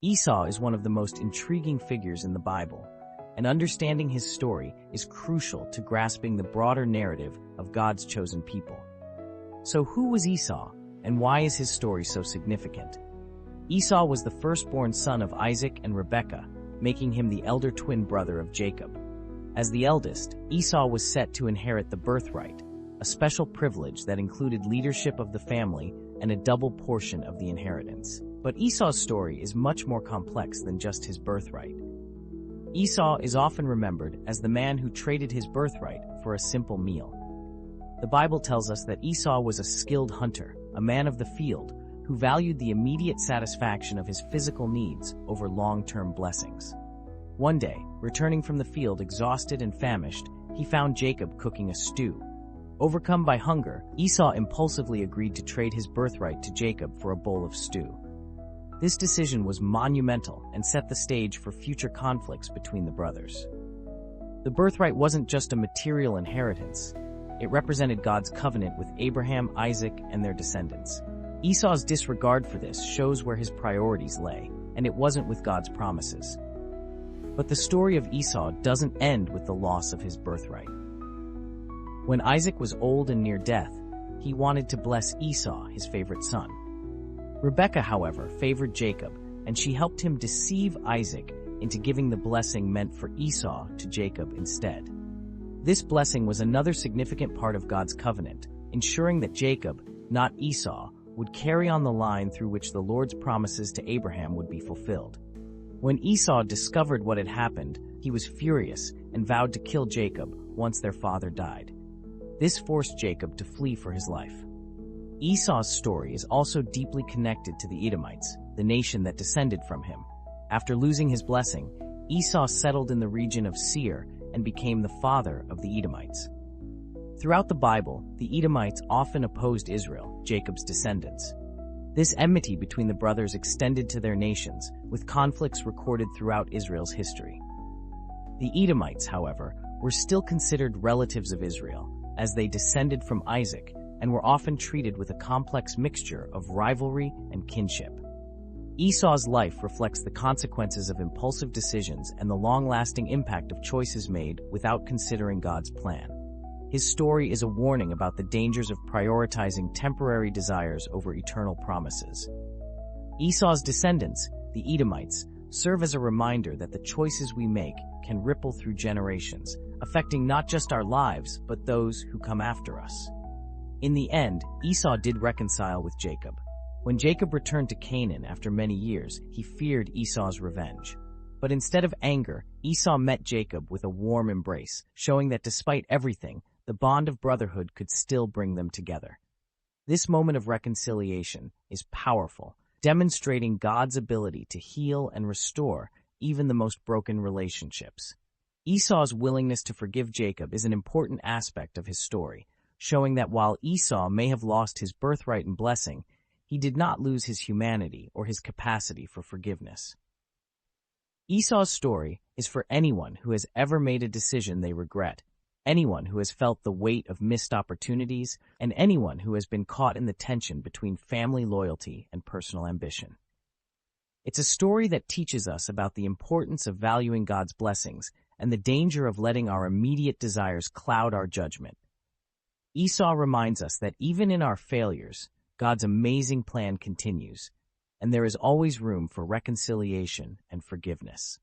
Esau is one of the most intriguing figures in the Bible, and understanding his story is crucial to grasping the broader narrative of God's chosen people. So who was Esau, and why is his story so significant? Esau was the firstborn son of Isaac and Rebekah, making him the elder twin brother of Jacob. As the eldest, Esau was set to inherit the birthright, a special privilege that included leadership of the family and a double portion of the inheritance. But Esau's story is much more complex than just his birthright. Esau is often remembered as the man who traded his birthright for a simple meal. The Bible tells us that Esau was a skilled hunter, a man of the field, who valued the immediate satisfaction of his physical needs over long-term blessings. One day, returning from the field exhausted and famished, he found Jacob cooking a stew. Overcome by hunger, Esau impulsively agreed to trade his birthright to Jacob for a bowl of stew. This decision was monumental and set the stage for future conflicts between the brothers. The birthright wasn't just a material inheritance. It represented God's covenant with Abraham, Isaac, and their descendants. Esau's disregard for this shows where his priorities lay, and it wasn't with God's promises. But the story of Esau doesn't end with the loss of his birthright. When Isaac was old and near death, he wanted to bless Esau, his favorite son. Rebekah, however, favored Jacob, and she helped him deceive Isaac into giving the blessing meant for Esau to Jacob instead. This blessing was another significant part of God's covenant, ensuring that Jacob, not Esau, would carry on the line through which the Lord's promises to Abraham would be fulfilled. When Esau discovered what had happened, he was furious and vowed to kill Jacob once their father died. This forced Jacob to flee for his life. Esau's story is also deeply connected to the Edomites, the nation that descended from him. After losing his blessing, Esau settled in the region of Seir and became the father of the Edomites. Throughout the Bible, the Edomites often opposed Israel, Jacob's descendants. This enmity between the brothers extended to their nations, with conflicts recorded throughout Israel's history. The Edomites, however, were still considered relatives of Israel, as they descended from Isaac, and were often treated with a complex mixture of rivalry and kinship. Esau's life reflects the consequences of impulsive decisions and the long-lasting impact of choices made without considering God's plan. His story is a warning about the dangers of prioritizing temporary desires over eternal promises. Esau's descendants, the Edomites, serve as a reminder that the choices we make can ripple through generations, affecting not just our lives, but those who come after us. In the end, Esau did reconcile with Jacob. When Jacob returned to Canaan after many years, he feared Esau's revenge. But instead of anger, Esau met Jacob with a warm embrace, showing that despite everything, the bond of brotherhood could still bring them together. This moment of reconciliation is powerful, demonstrating God's ability to heal and restore even the most broken relationships. Esau's willingness to forgive Jacob is an important aspect of his story, showing that while Esau may have lost his birthright and blessing, he did not lose his humanity or his capacity for forgiveness. Esau's story is for anyone who has ever made a decision they regret, anyone who has felt the weight of missed opportunities, and anyone who has been caught in the tension between family loyalty and personal ambition. It's a story that teaches us about the importance of valuing God's blessings and the danger of letting our immediate desires cloud our judgment. Esau reminds us that even in our failures, God's amazing plan continues, and there is always room for reconciliation and forgiveness.